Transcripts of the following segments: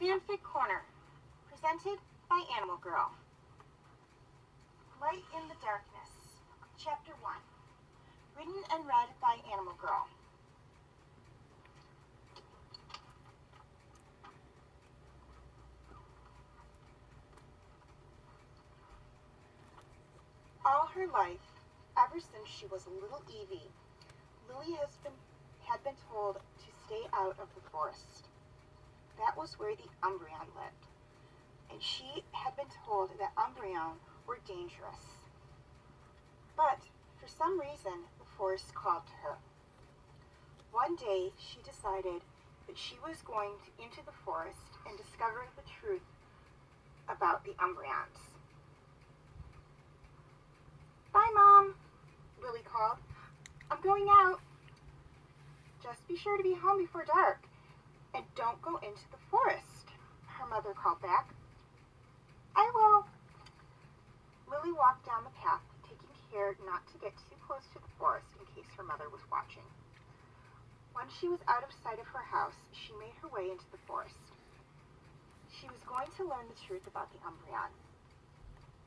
Fanfic Corner, presented by Animal Girl. Light in the Darkness, Chapter 1, written and read by Animal Girl. All her life, ever since she was a little Eevee, Lily had been told to stay out of the forest. That was where the Umbreon lived, and she had been told that Umbreon were dangerous. But for some reason, the forest called to her. One day, she decided that she was going into the forest and discover the truth about the Umbreons. "Bye, Mom," Lily called. "I'm going out." "Just be sure to be home before dark, and don't go into the forest," her mother called back. "I will." Lily walked down the path, taking care not to get too close to the forest in case her mother was watching. When she was out of sight of her house, she made her way into the forest. She was going to learn the truth about the Umbreon.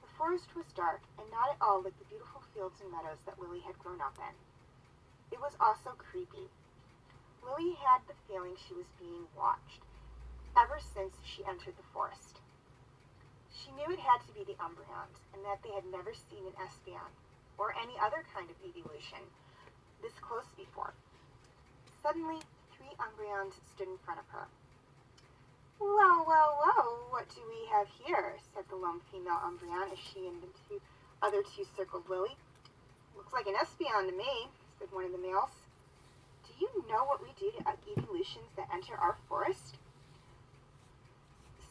The forest was dark and not at all like the beautiful fields and meadows that Lily had grown up in. It was also creepy. Lily had the feeling she was being watched ever since she entered the forest. She knew it had to be the Umbreons, and that they had never seen an Espeon, or any other kind of eeveelution, this close before. Suddenly, 3 Umbreons stood in front of her. "Well, well, well, what do we have here?" said the lone female Umbreon as she and the other two circled Lily. "Looks like an Espeon to me," said one of the males. "Do you know what we do to Eeveelutions that enter our forest?"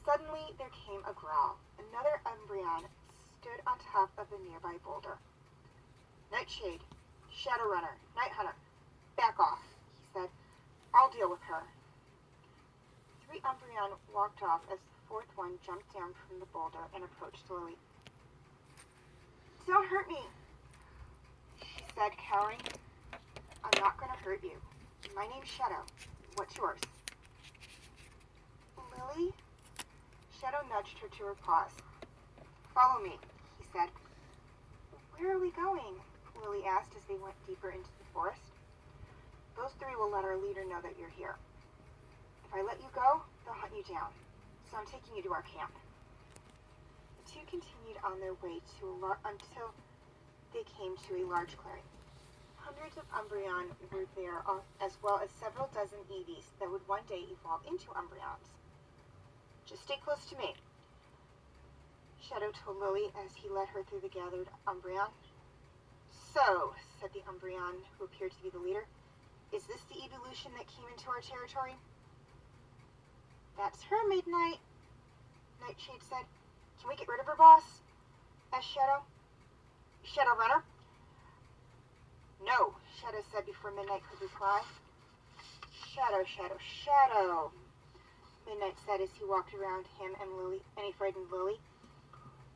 Suddenly there came a growl. Another Umbreon stood on top of a nearby boulder. "Nightshade, Shadowrunner, Nighthunter, back off," he said. "I'll deal with her." 3 Umbreon walked off as the 4th one jumped down from the boulder and approached Lily. "Don't hurt me," she said, cowering. "I'm not going to hurt you. My name's Shadow. What's yours?" "Lily?" Shadow nudged her to her paws. "Follow me," he said. "Where are we going?" Lily asked as they went deeper into the forest. "Those 3 will let our leader know that you're here. If I let you go, they'll hunt you down. So I'm taking you to our camp." The 2 continued on their way until they came to a large clearing. Hundreds of Umbreon were there, as well as several dozen Eevees that would one day evolve into Umbreons. "Just stay close to me," Shadow told Lily as he led her through the gathered Umbreon. "So," said the Umbreon who appeared to be the leader, "is this the Eeveelution that came into our territory?" "That's her, Midnight," Nightshade said. "Can we get rid of her, boss?" asked Shadow. "Shadowrunner?" "No," Shadow said before Midnight could reply. "Shadow, Shadow, Shadow," Midnight said as he walked around him and Lily, and he frightened Lily.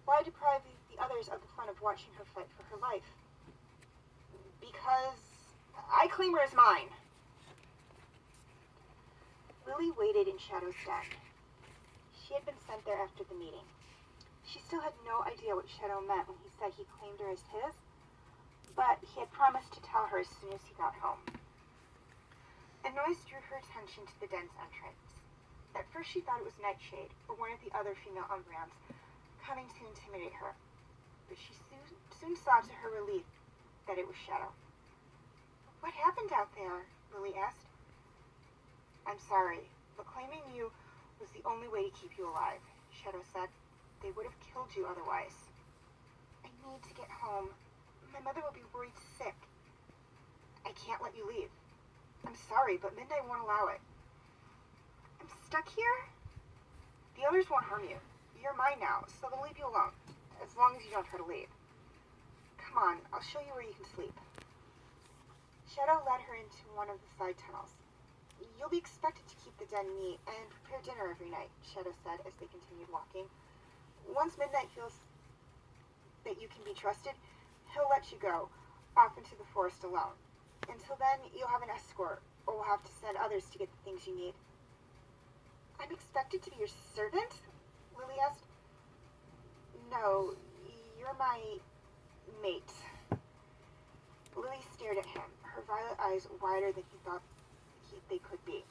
"Why deprive the others of the fun of watching her fight for her life?" "Because I claim her as mine." Lily waited in Shadow's den. She had been sent there after the meeting. She still had no idea what Shadow meant when he said he claimed her as his, but he had promised to tell her as soon as he got home. A noise drew her attention to the den's entrance. At first she thought it was Nightshade, or one of the other female Umbreons, coming to intimidate her, but she soon saw to her relief that it was Shadow. "What happened out there?" Lily asked. "I'm sorry, but claiming you was the only way to keep you alive," Shadow said. "They would have killed you otherwise." "I need to get home. My mother will be worried sick." "I can't let you leave." "I'm sorry, but Midnight won't allow it." "I'm stuck here?" "The others won't harm you. You're mine now, so they'll leave you alone, as long as you don't try to leave. Come on, I'll show you where you can sleep." Shadow led her into one of the side tunnels. "You'll be expected to keep the den neat and prepare dinner every night," Shadow said as they continued walking. "Once Midnight feels that you can be trusted, he'll let you go off into the forest alone. Until then, you'll have an escort, or we'll have to send others to get the things you need." I'm expected to be your servant? Lily asked. No, you're my mate. Lily stared at him, her violet eyes wider than he thought they could be.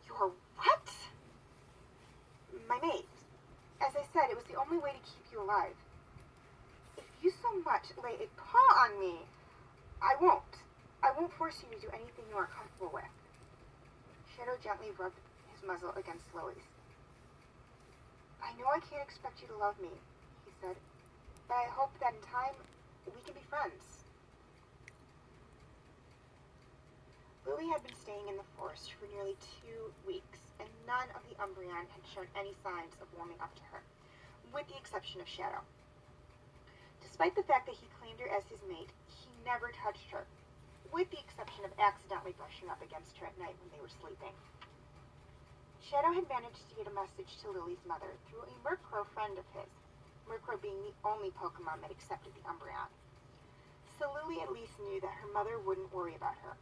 You're what? My mate. As I said, it was the only way to keep you alive. If you so much lay a paw on me, I won't. I won't force you to do anything you aren't comfortable with. Shadow gently rubbed his muzzle against Lily's. I know I can't expect you to love me, he said, but I hope that in time we can be friends. Lily had been staying in the forest for nearly 2 weeks, and none of the Umbreon had shown any signs of warming up to her, with the exception of Shadow. Despite the fact that he claimed her as his mate, he never touched her, with the exception of accidentally brushing up against her at night when they were sleeping. Shadow had managed to get a message to Lily's mother through a Murkrow friend of his, Murkrow being the only Pokemon that accepted the Umbreon. So Lily at least knew that her mother wouldn't worry about her.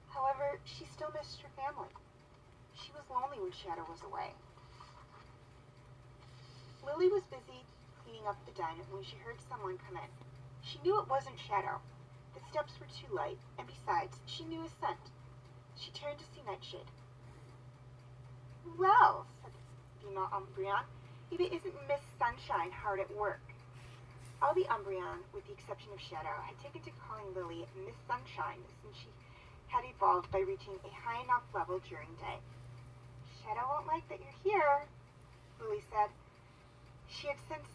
However, she still missed her family. She was lonely when Shadow was away. Lily was busy cleaning up the den when she heard someone come in. She knew it wasn't Shadow. The steps were too light, and besides, she knew his scent. She turned to see Nightshade. Well, said the female Umbreon, if it isn't Miss Sunshine hard at work. All the Umbreon, with the exception of Shadow, had taken to calling Lily Miss Sunshine since she had evolved by reaching a high enough level during day. Shadow won't like that you're here, Lily said. She had since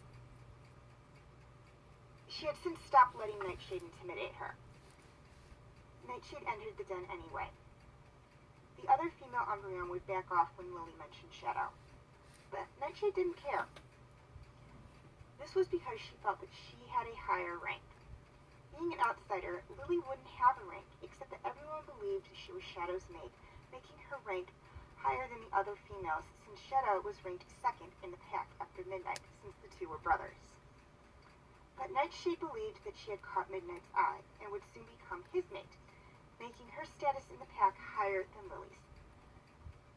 stopped letting Nightshade intimidate her. Nightshade entered the den anyway. The other female Umbreon would back off when Lily mentioned Shadow, but Nightshade didn't care. This was because she felt that she had a higher rank. Being an outsider, Lily wouldn't have a rank, except that everyone believed she was Shadow's mate, making her rank higher than the other females, since Shadow was ranked second in the pack after Midnight, since the two were brothers. But Nightshade believed that she had caught Midnight's eye, and would soon become his mate, making her status in the pack higher than Lily's.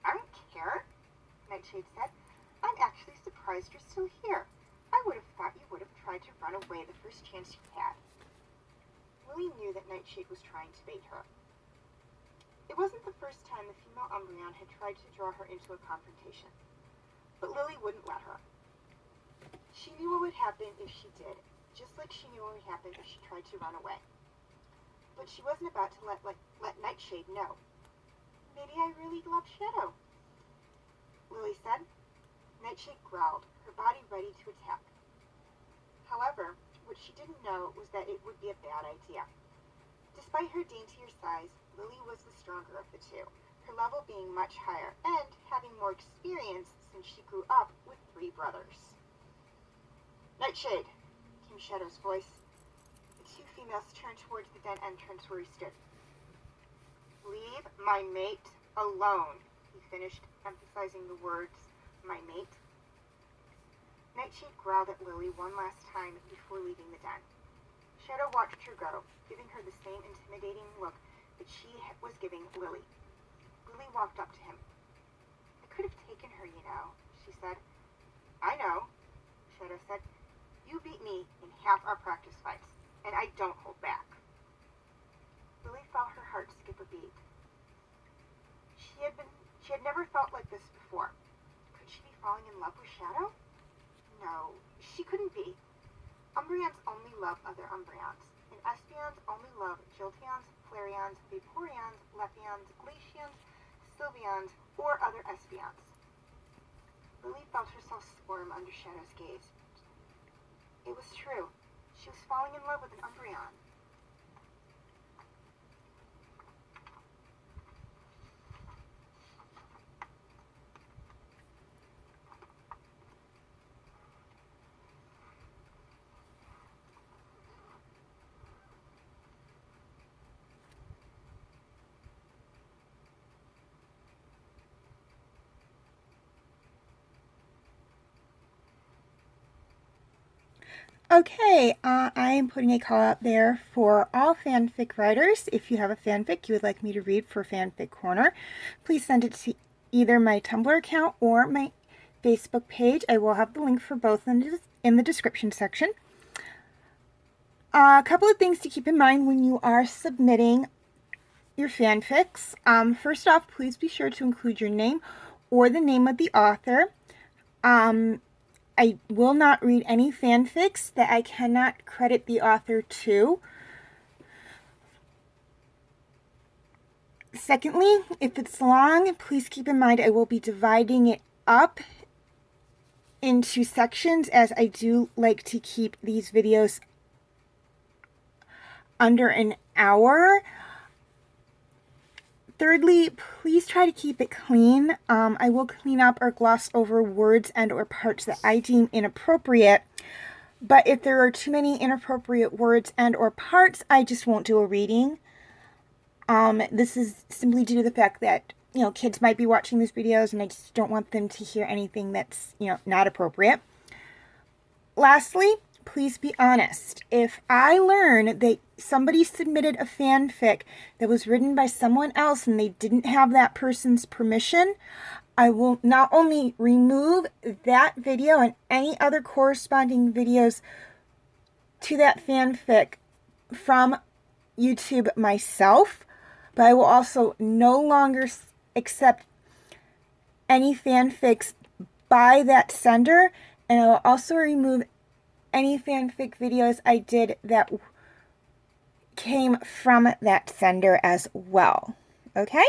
I don't care, Nightshade said. I'm actually surprised you're still here. I would have thought you would have tried to run away the first chance you had. Lily knew that Nightshade was trying to bait her. It wasn't the first time the female Umbreon had tried to draw her into a confrontation, but Lily wouldn't let her. She knew what would happen if she did, just like she knew what would happen if she tried to run away. But she wasn't about to let Nightshade know. Maybe I really love Shadow, Lily said. Nightshade growled, her body ready to attack. However, what she didn't know was that it would be a bad idea. Despite her daintier size, Lily was the stronger of the two, her level being much higher and having more experience since she grew up with 3 brothers. Nightshade, came Shadow's voice. The 2 females turned towards the den entrance where he stood. Leave my mate alone, he finished, emphasizing the words, my mate. Nightshade growled at Lily one last time before leaving the den. Shadow watched her go, giving her the same intimidating look that she was giving Lily. Lily walked up to him. I could have taken her, you know, she said. I know, Shadow said. You beat me in half our practice fights, and I don't hold back. Lily felt her heart skip a beat. She had never felt like this before. Could she be falling in love with Shadow? No, she couldn't be. Umbreons only love other Umbreons, and Espeons only love Jolteons, Flareons, Vaporeons, Leafeons, Glaceons, Sylveons, or other Espeons. Lily felt herself squirm under Shadow's gaze. It was true. She was falling in love with an Umbreon. Okay, I am putting a call out there for all fanfic writers. If you have a fanfic you would like me to read for Fanfic Corner, please send it either my Tumblr account or my Facebook page. I will have the link for both in the description section. A couple of things to keep in mind when you are submitting your fanfics. First off, please be sure to include your name or the name of the author. I will not read any fanfics that I cannot credit the author to. Secondly, if it's long, please keep in mind I will be dividing it up into sections, as I do like to keep these videos under an hour. Thirdly, please try to keep it clean. I will clean up or gloss over words and or parts that I deem inappropriate. But if there are too many inappropriate words and or parts, I just won't do a reading. This is simply due to the fact that, kids might be watching these videos and I just don't want them to hear anything that's, not appropriate. Lastly, please be honest. If I learn that somebody submitted a fanfic that was written by someone else and they didn't have that person's permission, I will not only remove that video and any other corresponding videos to that fanfic from YouTube myself, but I will also no longer accept any fanfics by that sender, and I will also remove any fanfic videos I did that came from that sender as well. Okay?